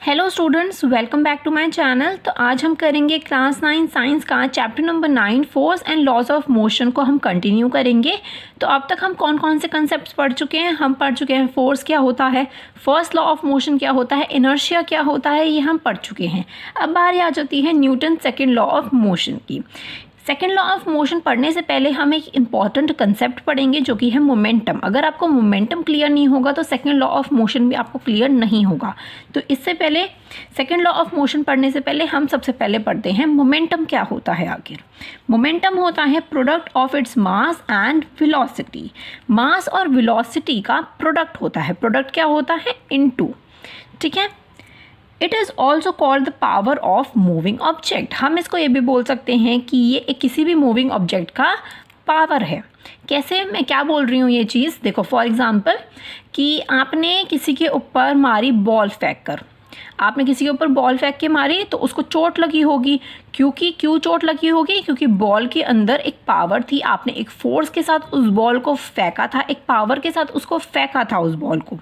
Hello students, welcome back to my channel. तो आज हम करेंगे क्लास 9 साइंस का chapter number 9 force and laws of motion को हम कंटिन्यू करेंगे। तो अब तक हम कौन कौन से कंसेप्ट पढ़ चुके हैं? हम पढ़ चुके हैं फोर्स क्या होता है, फर्स्ट लॉ ऑफ मोशन क्या होता है, इनर्शिया क्या होता है, ये हम पढ़ चुके हैं। अब बारी आ जाती है Newton second law of motion की। सेकेंड लॉ ऑफ मोशन पढ़ने से पहले हम एक इम्पॉर्टेंट कंसेप्ट पढ़ेंगे जो कि है मोमेंटम। अगर आपको मोमेंटम क्लियर नहीं होगा तो सेकेंड लॉ ऑफ मोशन भी आपको क्लियर नहीं होगा। तो इससे पहले सेकेंड लॉ ऑफ मोशन पढ़ने से पहले हम सबसे पहले पढ़ते हैं मोमेंटम क्या होता है। आखिर मोमेंटम होता है product of its mass and velocity. Mass और वेलोसिटी का प्रोडक्ट होता है। प्रोडक्ट क्या होता है? इनटू, ठीक है। It is also called the power of moving object. हम इसको ये भी बोल सकते हैं कि ये एक किसी भी मूविंग ऑब्जेक्ट का पावर है। कैसे? मैं क्या बोल रही हूँ ये चीज़ देखो। फॉर एग्जांपल कि आपने किसी के ऊपर मारी बॉल फेंक कर, आपने किसी के ऊपर बॉल फेंक के मारी तो उसको चोट लगी होगी। क्यों चोट लगी होगी? क्योंकि बॉल के अंदर एक पावर थी। आपने एक फोर्स के साथ उस बॉल को फेंका था, एक पावर के साथ उसको फेंका था उस बॉल को,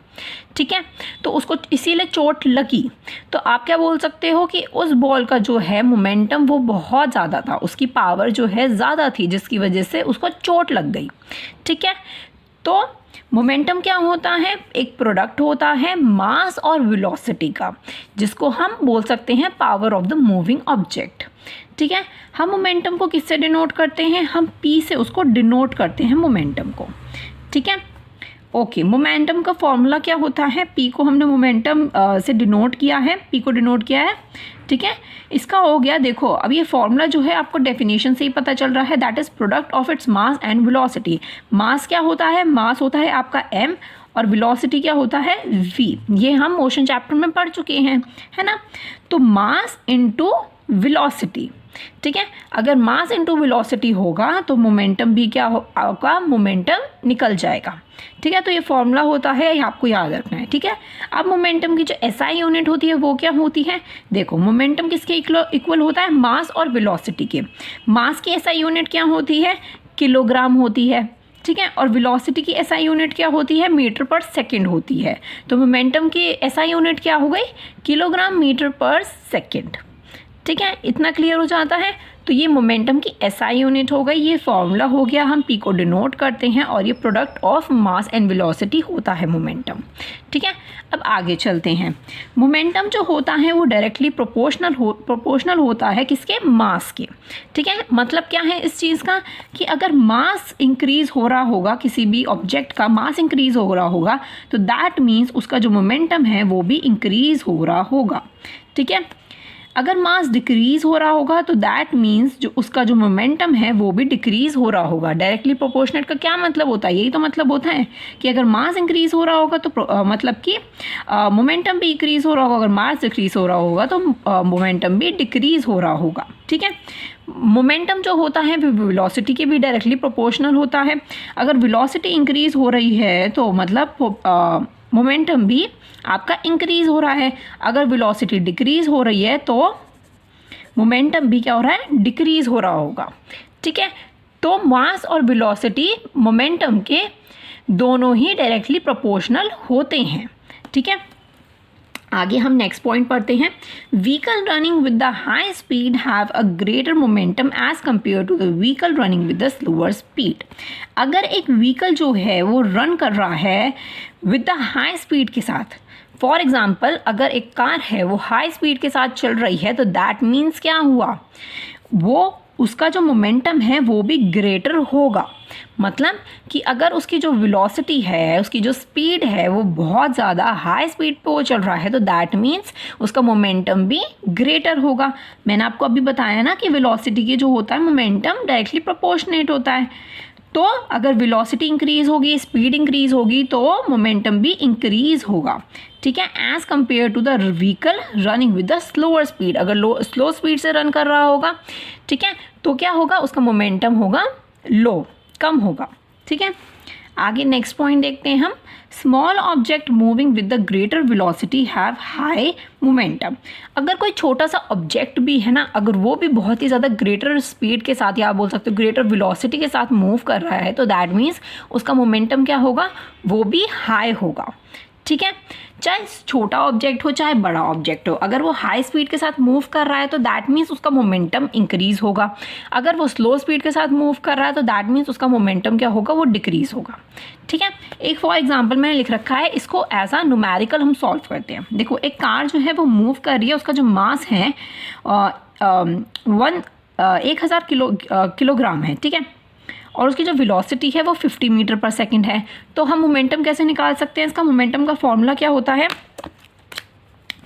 ठीक है। तो उसको इसीलिए चोट लगी। तो आप क्या बोल सकते हो कि उस बॉल का जो है मोमेंटम वो बहुत ज़्यादा था, उसकी पावर जो है ज़्यादा थी, जिसकी वजह से उसको चोट लग गई, ठीक है। तो मोमेंटम क्या होता है? एक प्रोडक्ट होता है मास और वेलोसिटी का, जिसको हम बोल सकते हैं power of the moving object, ठीक है। हम मोमेंटम को किससे डिनोट करते हैं? हम P से उसको डिनोट करते हैं मोमेंटम को, ठीक है। ओके, मोमेंटम का फॉर्मूला क्या होता है? P को हमने मोमेंटम से डिनोट किया है, P को डिनोट किया है, ठीक है। इसका हो गया, देखो अब ये फॉर्मूला जो है आपको डेफिनेशन से ही पता चल रहा है, that is product of its mass and velocity. Mass क्या होता है? मास होता है आपका m और वेलोसिटी क्या होता है? v। ये हम मोशन चैप्टर में पढ़ चुके हैं, है ना। तो मास इनटू वेलोसिटी, ठीक है। अगर मास इनटू वेलोसिटी होगा तो मोमेंटम भी क्या होगा? मोमेंटम निकल जाएगा, ठीक है। तो ये फॉर्मूला होता है, ये आपको याद रखना है, ठीक है। अब मोमेंटम की जो एसआई यूनिट होती है वो क्या होती है? देखो, मोमेंटम किसके इक्वल होता है? मास और वेलोसिटी के। मास की एसआई यूनिट क्या होती है? किलोग्राम होती है, ठीक है। और वेलोसिटी की एसआई यूनिट क्या होती है? मीटर पर सेकेंड होती है। तो मोमेंटम की एसआई यूनिट क्या हो गई? किलोग्राम मीटर पर सेकेंड, ठीक है। इतना क्लियर हो जाता है। तो ये मोमेंटम की एसआई यूनिट हो गई, ये फॉर्मूला हो गया, हम P को डिनोट करते हैं और ये product of mass and velocity होता है मोमेंटम, ठीक है। अब आगे चलते हैं। मोमेंटम जो होता है वो डायरेक्टली प्रोपोर्शनल होता है किसके? मास के, ठीक है। मतलब क्या है इस चीज़ का कि अगर मास इंक्रीज हो रहा होगा, किसी भी ऑब्जेक्ट का मास इंक्रीज हो रहा होगा, तो दैट मीन्स उसका जो मोमेंटम है वो भी इंक्रीज हो रहा होगा, ठीक है। अगर मास डिक्रीज़ हो रहा होगा तो दैट मीन्स जो उसका जो मोमेंटम है वो भी डिक्रीज़ हो रहा होगा। डायरेक्टली प्रोपोर्शनेट का क्या मतलब होता है? यही तो मतलब होता है कि अगर मास इंक्रीज़ हो रहा होगा तो मतलब कि मोमेंटम भी इंक्रीज़ हो रहा होगा। अगर मास डिक्रीज़ हो रहा होगा तो मोमेंटम भी डिक्रीज़ हो रहा होगा, ठीक है। मोमेंटम जो होता है वो वेलोसिटी के भी डायरेक्टली प्रोपोर्शनल होता है। अगर वेलोसिटी इंक्रीज़ हो रही है तो मतलब मोमेंटम भी आपका इंक्रीज़ हो रहा है। अगर वेलोसिटी डिक्रीज़ हो रही है तो मोमेंटम भी क्या हो रहा है? डिक्रीज़ हो रहा होगा, ठीक है। तो मास और वेलोसिटी मोमेंटम के दोनों ही डायरेक्टली प्रोपोर्शनल होते हैं, ठीक है। आगे हम नेक्स्ट पॉइंट पढ़ते हैं। Vehicle running with the high speed have a greater momentum as compare to the vehicle running with the slower speed. अगर एक व्हीकल जो है वो रन कर रहा है विद द हाई स्पीड के साथ, फॉर एग्जाम्पल अगर एक कार है वो हाई स्पीड के साथ चल रही है, तो दैट मीन्स क्या हुआ? वो उसका जो मोमेंटम है वो भी ग्रेटर होगा। मतलब कि अगर उसकी जो वेलोसिटी है, उसकी जो स्पीड है वो बहुत ज़्यादा हाई स्पीड पे वो चल रहा है, तो दैट मीन्स उसका मोमेंटम भी ग्रेटर होगा। मैंने आपको अभी बताया ना कि वेलोसिटी के जो होता है मोमेंटम डायरेक्टली प्रोपोर्शनेट होता है। तो अगर वेलोसिटी इंक्रीज़ होगी, स्पीड इंक्रीज़ होगी, तो मोमेंटम भी इंक्रीज़ होगा, ठीक है, as compare to the vehicle running with the slower speed. अगर स्लो स्पीड से रन कर रहा होगा, ठीक है, तो क्या होगा? उसका मोमेंटम होगा लो, कम होगा, ठीक है। आगे नेक्स्ट पॉइंट देखते हैं हम। Small object moving with the greater velocity have high momentum. अगर कोई छोटा सा ऑब्जेक्ट भी है ना, अगर वो भी बहुत ही ज़्यादा ग्रेटर स्पीड के साथ या आप बोल सकते हो ग्रेटर वेलोसिटी के साथ मूव कर रहा है, तो दैट मीन्स उसका मोमेंटम क्या होगा? वो भी हाई होगा, ठीक है, चाहे छोटा ऑब्जेक्ट हो चाहे बड़ा ऑब्जेक्ट हो, अगर वो हाई स्पीड के साथ मूव कर रहा है तो दैट मीन्स उसका मोमेंटम इंक्रीज होगा, अगर वो स्लो स्पीड के साथ मूव कर रहा है तो दैट मीन्स उसका मोमेंटम क्या होगा, वो डिक्रीज होगा। ठीक है, एक फॉर एग्जांपल मैंने लिख रखा है, इसको एज अ न्यूमेरिकल हम सॉल्व करते हैं। देखो एक कार जो है वो मूव कर रही है, उसका जो मास है 1000 किलोग्राम है। ठीक है, और उसकी जो वेलोसिटी है वो 50 मीटर पर सेकंड है। तो हम मोमेंटम कैसे निकाल सकते हैं? इसका मोमेंटम का फॉर्मूला क्या होता है?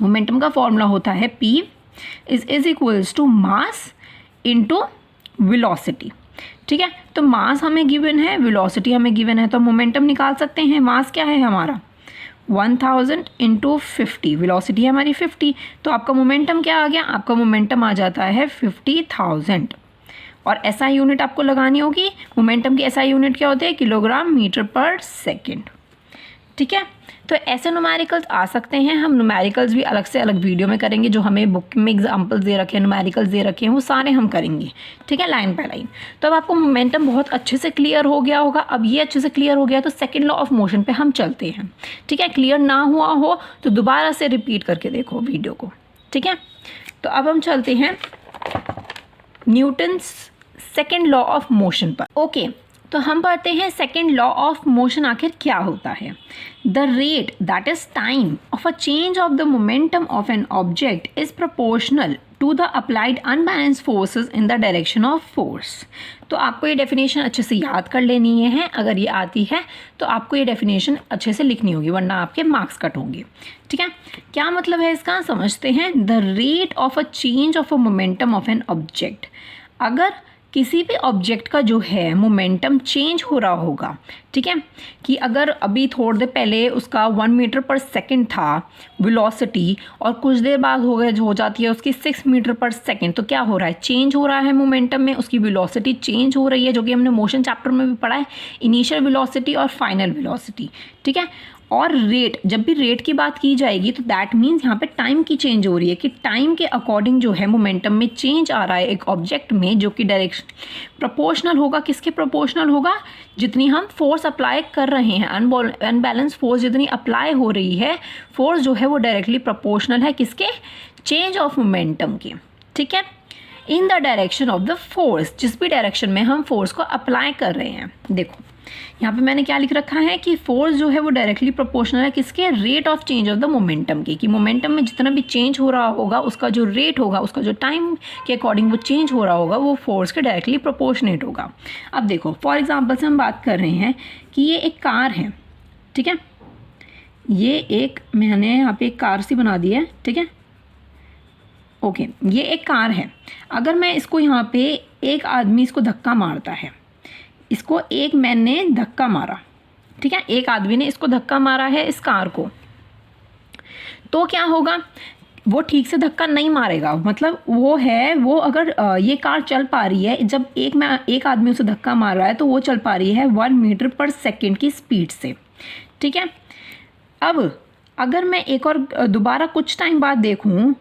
मोमेंटम का फॉर्मूला होता है P is equals to mass into velocity. ठीक है, तो मास हमें गिवन है, वेलोसिटी हमें गिवन है, तो मोमेंटम निकाल सकते हैं। मास क्या है हमारा 1000 इंटू 50, वेलोसिटी है हमारी 50, तो आपका मोमेंटम क्या आ गया? आपका मोमेंटम आ जाता है 50,000। और एसआई यूनिट आपको लगानी होगी, मोमेंटम की एसआई यूनिट क्या होती है? किलोग्राम मीटर पर सेकेंड। ठीक है, तो ऐसे न्यूमेरिकल्स आ सकते हैं। हम न्यूमेरिकल्स भी अलग से अलग वीडियो में करेंगे, जो हमें बुक में एग्जांपल्स दे रखे हैं, न्यूमेरिकल्स दे रखे हैं, वो सारे हम करेंगे। ठीक है, लाइन बाय लाइन। तो अब आपको मोमेंटम बहुत अच्छे से क्लियर हो गया होगा। अब ये अच्छे से क्लियर हो गया तो सेकेंड लॉ ऑफ मोशन पे हम चलते हैं। ठीक है, क्लियर ना हुआ हो तो दोबारा से रिपीट करके देखो वीडियो को। ठीक है, तो अब हम चलते हैं Newton's second law of motion पर। ओके, तो हम पढ़ते हैं सेकेंड लॉ ऑफ मोशन आखिर क्या होता है। The rate that is time of a change of the momentum of an object is proportional to the applied unbalance forces in the direction of force. तो आपको ये डेफिनेशन अच्छे से याद कर लेनी है। अगर ये आती है तो आपको ये डेफिनेशन अच्छे से लिखनी होगी, वरना आपके मार्क्स कट होंगे। ठीक है, क्या मतलब है इसका समझते हैं। The rate of a change of a momentum of an object, अगर किसी भी ऑब्जेक्ट का जो है मोमेंटम चेंज हो रहा होगा। ठीक है, कि अगर अभी थोड़ी देर पहले उसका 1 मीटर पर सेकंड था वेलोसिटी, और कुछ देर बाद हो जाती है उसकी 6 मीटर पर सेकंड, तो क्या हो रहा है? चेंज हो रहा है मोमेंटम में, उसकी वेलोसिटी चेंज हो रही है, जो कि हमने मोशन चैप्टर में भी पढ़ा है, इनिशियल वेलोसिटी और फाइनल वेलोसिटी। ठीक है, और रेट, जब भी रेट की बात की जाएगी तो दैट मीन्स यहाँ पे टाइम की चेंज हो रही है, कि टाइम के अकॉर्डिंग जो है मोमेंटम में चेंज आ रहा है एक ऑब्जेक्ट में, जो कि डायरेक्शन प्रोपोर्शनल होगा। किसके प्रोपोर्शनल होगा? जितनी हम फोर्स अप्लाई कर रहे हैं, अनबैलेंस फोर्स जितनी अप्लाई हो रही है, फोर्स जो है वो डायरेक्टली प्रोपोर्शनल है किसके? चेंज ऑफ मोमेंटम के। ठीक है, इन the direction of the force, जिस भी डायरेक्शन में हम फोर्स को अप्लाई कर रहे हैं। देखो यहाँ पे मैंने क्या लिख रखा है कि फोर्स जो है वो डायरेक्टली प्रोपोर्शनल है किसके? Rate of change of the momentum के, कि मोमेंटम में जितना भी चेंज हो रहा होगा उसका जो रेट होगा, उसका जो टाइम के अकॉर्डिंग वो चेंज हो रहा होगा, वो फोर्स के डायरेक्टली प्रोपोर्शनेट होगा। अब देखो फॉर एग्जांपल से हम बात कर रहे हैं कि ये एक कार है। ठीक है, ये एक, मैंने यहाँ पे एक कार सी बना दी है। ठीक है, ओके, ये एक कार है। अगर मैं इसको यहाँ पे, एक आदमी इसको धक्का मारता है, इसको एक मैन ने धक्का मारा। ठीक है, एक आदमी ने इसको धक्का मारा है इस कार को, तो क्या होगा? वो ठीक से धक्का नहीं मारेगा। मतलब वो अगर ये कार चल पा रही है, जब एक आदमी उसे धक्का मार रहा है तो वो चल पा रही है 1 मीटर पर सेकेंड की स्पीड से। ठीक है, अब अगर मैं एक और दोबारा कुछ टाइम बाद देखूं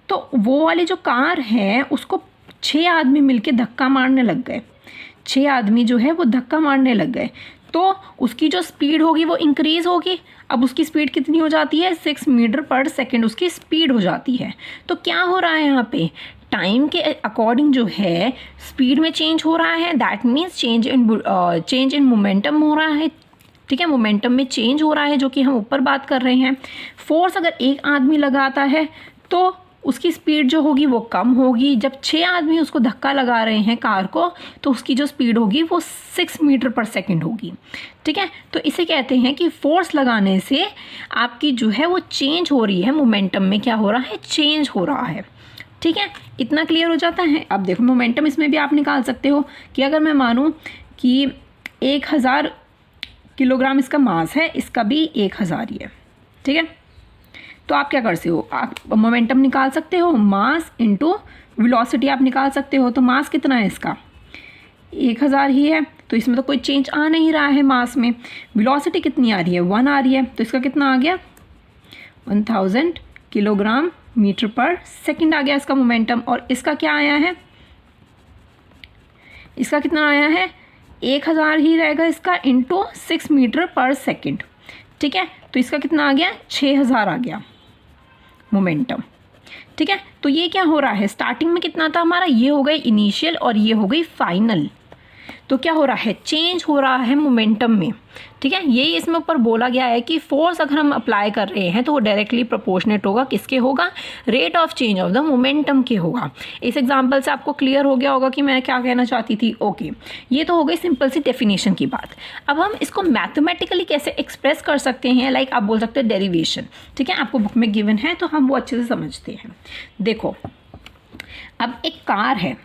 तो वो वाली जो कार है उसको 6 आदमी मिलके धक्का मारने लग गए। 6 आदमी जो है वो धक्का मारने लग गए, तो उसकी जो स्पीड होगी वो इंक्रीज़ होगी। अब उसकी स्पीड कितनी हो जाती है? 6 मीटर पर सेकेंड उसकी स्पीड हो जाती है। तो क्या हो रहा है यहाँ पे? टाइम के अकॉर्डिंग जो है स्पीड में चेंज हो रहा है, that means change in momentum हो रहा है। ठीक है, मोमेंटम में चेंज हो रहा है, जो कि हम ऊपर बात कर रहे हैं। फोर्स अगर एक आदमी लगाता है तो उसकी स्पीड जो होगी वो कम होगी। जब 6 आदमी उसको धक्का लगा रहे हैं कार को, तो उसकी जो स्पीड होगी वो 6 मीटर पर सेकेंड होगी। ठीक है, तो इसे कहते हैं कि फोर्स लगाने से आपकी जो है वो चेंज हो रही है, मोमेंटम में क्या हो रहा है? चेंज हो रहा है। ठीक है, इतना क्लियर हो जाता है। अब देखो मोमेंटम इसमें भी आप निकाल सकते हो कि अगर मैं मानूँ कि 1000 किलोग्राम इसका मास है, इसका भी 1000 ही है। ठीक है, तो आप क्या कर सकते हो? आप मोमेंटम निकाल सकते हो, मास इंटू वेलोसिटी आप निकाल सकते हो। तो मास कितना है इसका? 1000 ही है, तो इसमें तो कोई चेंज आ नहीं रहा है मास में। वेलोसिटी कितनी आ रही है? 1 आ रही है, तो इसका कितना आ गया? 1000 किलोग्राम मीटर पर सेकेंड आ गया इसका मोमेंटम। और इसका क्या आया है? इसका कितना आया है? 1000 ही रहेगा इसका, इंटू 6 मीटर पर सेकेंड। ठीक है, तो इसका कितना आ गया, 6000 आ गया मोमेंटम। ठीक है, तो ये क्या हो रहा है, स्टार्टिंग में कितना था हमारा, ये हो गई इनिशियल और ये हो गई फाइनल। तो क्या हो रहा है, चेंज हो रहा है मोमेंटम में। ठीक है, यही इसमें ऊपर बोला गया है कि फोर्स अगर हम अप्लाई कर रहे हैं तो वो डायरेक्टली प्रोपोर्शनेट होगा, किसके होगा, rate of change of the momentum के होगा। इस एग्जांपल से आपको क्लियर हो गया होगा कि मैं क्या कहना चाहती थी। ओके, ये तो हो गई सिंपल सी डेफिनेशन की बात। अब हम इसको मैथमेटिकली कैसे एक्सप्रेस कर सकते हैं, लाइक आप बोल सकते हैं डेरिवेशन। ठीक है, आपको बुक में गिवन है तो हम वो अच्छे से समझते हैं। देखो, अब एक कार है,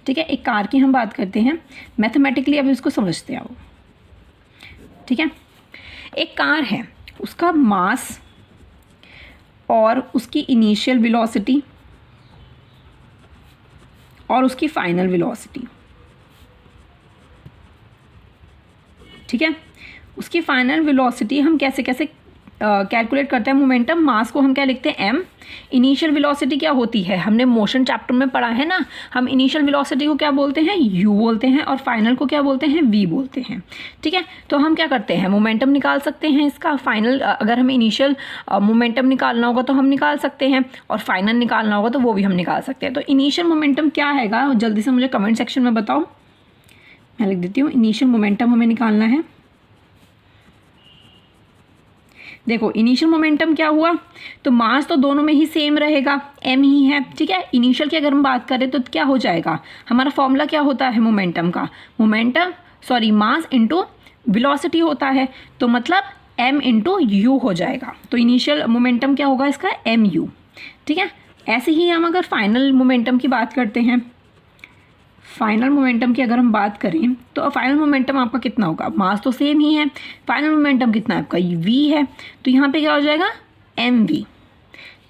ठीक है, एक कार की हम बात करते हैं मैथमेटिकली, अब इसको समझते आओ। ठीक है, एक कार है, उसका मास और उसकी इनिशियल वेलोसिटी और उसकी फाइनल वेलोसिटी। ठीक है, उसकी फाइनल वेलोसिटी हम कैसे कैसे कैलकुलेट करते हैं, मोमेंटम, मास को हम क्या लिखते हैं, m। इनिशियल वेलोसिटी क्या होती है, हमने मोशन चैप्टर में पढ़ा है ना, हम इनिशियल वेलोसिटी को क्या बोलते हैं, u बोलते हैं, और फाइनल को क्या बोलते हैं, v बोलते हैं। ठीक है, तो हम क्या करते हैं, मोमेंटम निकाल सकते हैं इसका, फाइनल अगर हमें इनिशियल मोमेंटम निकालना होगा तो हम निकाल सकते हैं, और फाइनल निकालना होगा तो वो भी हम निकाल सकते हैं। तो इनिशियल मोमेंटम क्या हैगा, जल्दी से मुझे कमेंट सेक्शन में बताओ, मैं लिख देती हूँ। इनिशियल मोमेंटम हमें निकालना है। देखो, इनिशियल मोमेंटम क्या हुआ, तो मास तो दोनों में ही सेम रहेगा, m ही है। ठीक है, इनिशियल की अगर हम बात करें तो क्या हो जाएगा, हमारा फॉर्मूला क्या होता है मोमेंटम का, मास इंटू वेलोसिटी होता है, तो मतलब m इंटू यू हो जाएगा। तो इनिशियल मोमेंटम क्या होगा इसका, mu। ठीक है, ऐसे ही हम अगर फाइनल मोमेंटम की बात करते हैं, फाइनल मोमेंटम की अगर हम बात करें तो फाइनल मोमेंटम आपका कितना होगा, मास तो सेम ही है, फाइनल मोमेंटम कितना है आपका, v है, तो यहाँ पे क्या हो जाएगा, mv।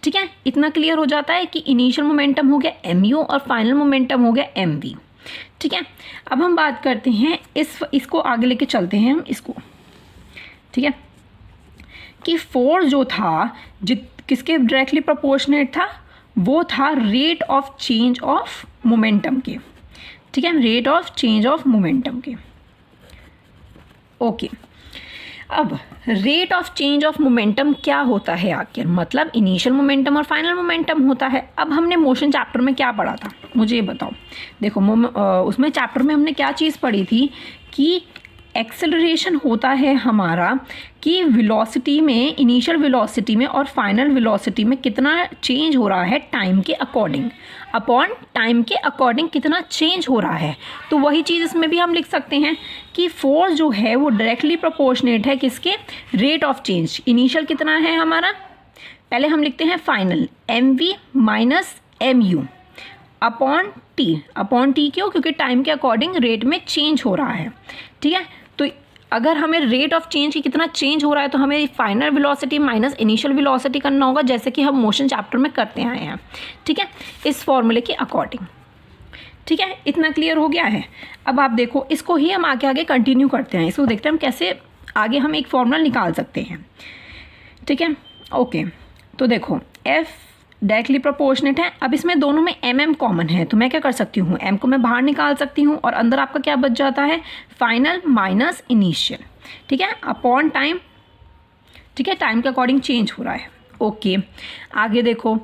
ठीक है, इतना क्लियर हो जाता है कि इनिशियल मोमेंटम हो गया mu और फाइनल मोमेंटम हो गया mv। ठीक है, अब हम बात करते हैं इसको आगे लेके चलते हैं हम इसको। ठीक है, कि फोर्स जो था किसके डायरेक्टली प्रोपोर्शनेट था, वो था rate of change of momentum के। ठीक है, rate of change of momentum के। ओके, अब rate of change of momentum क्या होता है आखिर, मतलब इनिशियल मोमेंटम और फाइनल मोमेंटम होता है। अब हमने मोशन चैप्टर में क्या पढ़ा था, मुझे ये बताओ। देखो, उसमें चैप्टर में हमने क्या चीज़ पढ़ी थी कि एक्सेलरेशन होता है हमारा कि वेलोसिटी में, इनिशियल वेलोसिटी में और फाइनल वेलोसिटी में कितना चेंज हो रहा है टाइम के अकॉर्डिंग, अपॉन टाइम के अकॉर्डिंग कितना चेंज हो रहा है। तो वही चीज़ इसमें भी हम लिख सकते हैं कि फोर्स जो है वो डायरेक्टली प्रोपोर्शनेट है किसके, रेट ऑफ चेंज। इनिशियल कितना है हमारा, पहले हम लिखते हैं final, mv minus mu upon T क्यों, क्योंकि टाइम के अकॉर्डिंग रेट में चेंज हो रहा है। ठीक है, तो अगर हमें रेट ऑफ चेंज की कितना चेंज हो रहा है तो हमें final velocity minus initial velocity करना होगा, जैसे कि हम मोशन चैप्टर में करते आए हैं। ठीक है, इस फॉर्मूले के अकॉर्डिंग। ठीक है, इतना क्लियर हो गया है। अब आप देखो, इसको ही हम आगे कंटिन्यू करते हैं, इसको देखते हैं हम कैसे आगे हम एक फॉर्मूला निकाल सकते हैं। ठीक है, ओके, तो देखो F डायरेक्टली प्रोपोर्शनेट है। अब इसमें दोनों में mm कॉमन है, तो मैं क्या कर सकती हूँ, m को मैं बाहर निकाल सकती हूँ और अंदर आपका क्या बच जाता है, फाइनल माइनस इनिशियल। ठीक है, अपॉन टाइम। ठीक है, टाइम के अकॉर्डिंग चेंज हो रहा है। ओके, आगे देखो,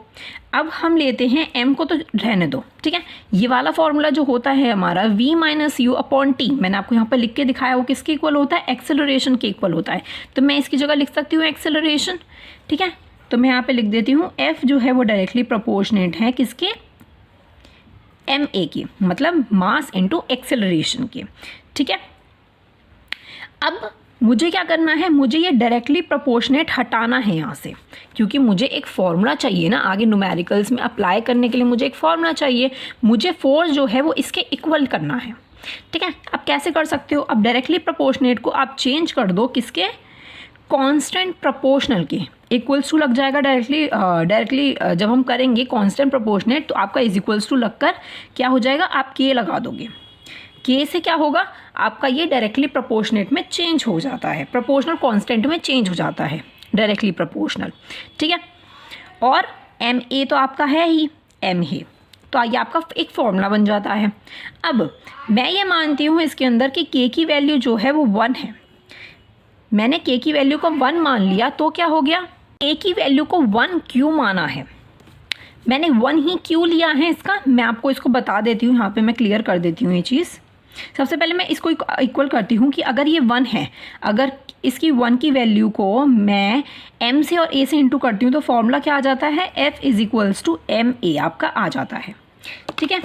अब हम लेते हैं m को, तो रहने दो। ठीक है, ये वाला फॉर्मूला जो होता है हमारा v minus you upon T, मैंने आपको यहाँ पर लिख के दिखाया, वो किसके इक्वल होता है, एक्सेलरेशन के इक्वल होता है। तो मैं इसकी जगह लिख सकती हूँ एक्सेलरेशन। ठीक है, तो मैं यहाँ पे लिख देती हूँ f जो है वो डायरेक्टली प्रोपोर्शनेट है किसके, ma की, मतलब मास इनटू एक्सेलरेशन के। ठीक है, अब मुझे क्या करना है, मुझे ये डायरेक्टली प्रोपोर्शनेट हटाना है यहाँ से, क्योंकि मुझे एक फॉर्मूला चाहिए ना आगे न्यूमेरिकल्स में अप्लाई करने के लिए, मुझे एक फॉर्मूला चाहिए, मुझे फोर्स जो है वो इसके इक्वल करना है। ठीक है, अब कैसे कर सकते हो, अब डायरेक्टली प्रोपोर्शनेट को आप चेंज कर दो किसके, कांस्टेंट प्रोपोर्शनल के, इक्वल्स टू लग जाएगा डायरेक्टली जब हम करेंगे कांस्टेंट प्रोपोर्शनेट, तो आपका इज इक्वल्स टू लगकर क्या हो जाएगा, आप के लगा दोगे। के से क्या होगा, आपका ये डायरेक्टली प्रोपोर्शनेट में चेंज हो जाता है, प्रोपोर्शनल कांस्टेंट में चेंज हो जाता है डायरेक्टली प्रोपोर्शनल। ठीक है, और एम ए तो आपका है ही, एम है, तो ये आपका एक फॉर्मूला बन जाता है। अब मैं ये मानती हूँ इसके अंदर कि के की वैल्यू जो है वो 1 है, मैंने k की वैल्यू को 1 मान लिया तो क्या हो गया, a की वैल्यू को 1 क्यों माना है, मैंने 1 ही क्यों लिया है इसका मैं आपको इसको बता देती हूँ। यहाँ पे मैं क्लियर कर देती हूँ ये चीज़। सबसे पहले मैं इसको इक्वल करती हूँ कि अगर ये 1 है, अगर इसकी 1 की वैल्यू को मैं m से और a से इंटू करती हूँ तो फॉर्मूला क्या आ जाता है, f is equals to ma आपका आ जाता है। ठीक है,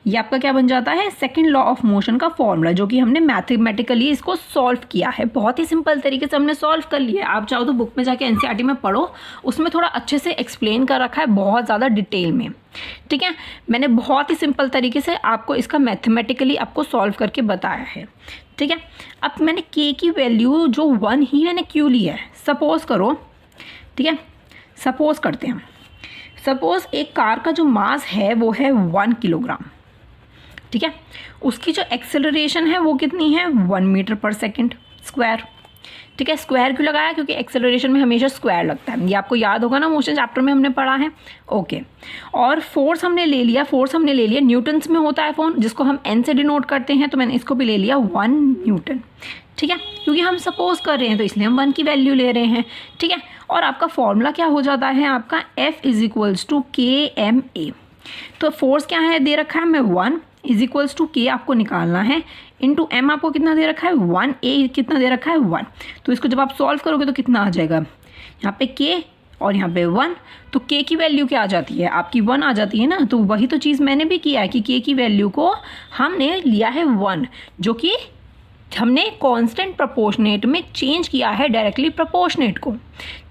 ये आपका क्या बन जाता है, सेकंड लॉ ऑफ मोशन का फॉर्मूला, जो कि हमने मैथमेटिकली इसको सॉल्व किया है। बहुत ही सिंपल तरीके से हमने सॉल्व कर लिया है। आप चाहो तो बुक में जाके एनसीईआरटी में पढ़ो, उसमें थोड़ा अच्छे से एक्सप्लेन कर रखा है, बहुत ज़्यादा डिटेल में। ठीक है, मैंने बहुत ही सिंपल तरीके से आपको इसका मैथमेटिकली आपको सॉल्व करके बताया है। ठीक है, अब मैंने के की वैल्यू जो 1 ही मैंने क्यों लिया है, सपोज़ करो, ठीक है, सपोज़ करते हैं, सपोज़ एक कार का जो मास है वो है 1 किलोग्राम। ठीक है, उसकी जो एक्सेलरेशन है वो कितनी है, 1 मीटर पर सेकेंड स्क्वायर। ठीक है, स्क्वायर क्यों लगाया, क्योंकि एक्सेलरेशन में हमेशा स्क्वायर लगता है, ये आपको याद होगा ना, मोशन चैप्टर में हमने पढ़ा है। ओके, और फोर्स हमने ले लिया, न्यूटन्स में होता है फोर्स, जिसको हम एन से डिनोट करते हैं, तो मैंने इसको भी ले लिया 1 न्यूटन। ठीक है, क्योंकि हम सपोज कर रहे हैं तो इसलिए हम 1 की वैल्यू ले रहे हैं। ठीक है, और आपका फॉर्मूला क्या हो जाता है, आपका F is equals to KMA। तो फोर्स क्या है दे रखा है, मैं 1 इज इक्वल्स टू के आपको निकालना है, इंटू एम आपको कितना दे रखा है 1, ए कितना दे रखा है 1। तो इसको जब आप सॉल्व करोगे तो कितना आ जाएगा, यहाँ पे के और यहाँ पे 1, तो के की वैल्यू क्या आ जाती है आपकी 1 आ जाती है ना। तो वही तो चीज़ मैंने भी किया है कि के की वैल्यू को हमने लिया है 1, जो कि हमने कांस्टेंट प्रोपोर्शनेट में चेंज किया है डायरेक्टली प्रोपोर्शनेट को।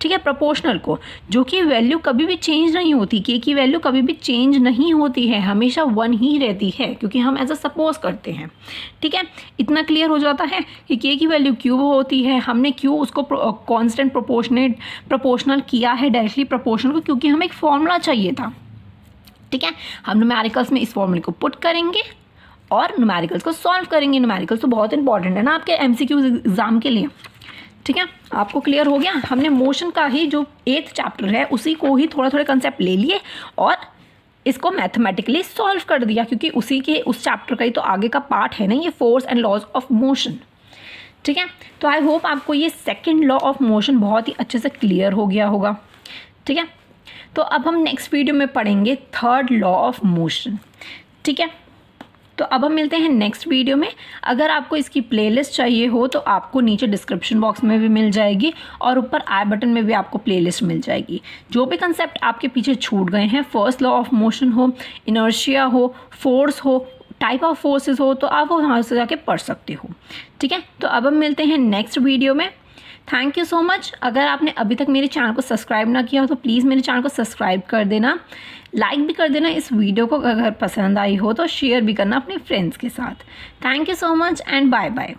ठीक है, प्रोपोर्शनल को, जो कि वैल्यू कभी भी चेंज नहीं होती, के की वैल्यू कभी भी चेंज नहीं होती है, हमेशा 1 ही रहती है, क्योंकि हम एज अ सपोज करते हैं। ठीक है, इतना क्लियर हो जाता है कि के की वैल्यू क्यों होती है, हमने क्यों उसको कांस्टेंट प्रोपोर्शनल किया है डायरेक्टली प्रोपोर्शनल को, क्योंकि हमें एक फॉर्मूला चाहिए था। ठीक है, हम न्यूमेरिकल्स में इस फॉर्मूले को पुट करेंगे और न्यूमेरिकल्स को सॉल्व करेंगे। न्यूमेरिकल्स तो बहुत इंपॉर्टेंट है ना आपके एमसीक्यू एग्जाम के लिए। ठीक है, आपको क्लियर हो गया, हमने मोशन का ही जो 8th चैप्टर है उसी को ही थोड़ा थोड़ा कंसेप्ट ले लिए और इसको मैथमेटिकली सॉल्व कर दिया, क्योंकि उसी के उस चैप्टर का ही तो आगे का पार्ट है ना ये, force and laws of motion. ठीक है, तो आई होप आपको ये सेकेंड लॉ ऑफ मोशन बहुत ही अच्छे से क्लियर हो गया होगा। ठीक है, तो अब हम नेक्स्ट वीडियो में पढ़ेंगे थर्ड लॉ ऑफ मोशन। ठीक है, तो अब हम मिलते हैं नेक्स्ट वीडियो में। अगर आपको इसकी प्लेलिस्ट चाहिए हो तो आपको नीचे डिस्क्रिप्शन बॉक्स में भी मिल जाएगी और ऊपर आई बटन में भी आपको प्लेलिस्ट मिल जाएगी। जो भी कंसेप्ट आपके पीछे छूट गए हैं, फर्स्ट लॉ ऑफ मोशन हो, इनर्शिया हो, फोर्स हो, टाइप ऑफ फोर्सेस हो, तो आप वहाँ से जाके पढ़ सकते हो। ठीक है, तो अब हम मिलते हैं नेक्स्ट वीडियो में। Thank you so much. अगर आपने अभी तक मेरे चैनल को सब्सक्राइब ना किया हो तो प्लीज़ मेरे चैनल को सब्सक्राइब कर देना, लाइक भी कर देना इस वीडियो को, अगर पसंद आई हो तो शेयर भी करना अपने फ्रेंड्स के साथ। Thank you so much and bye bye.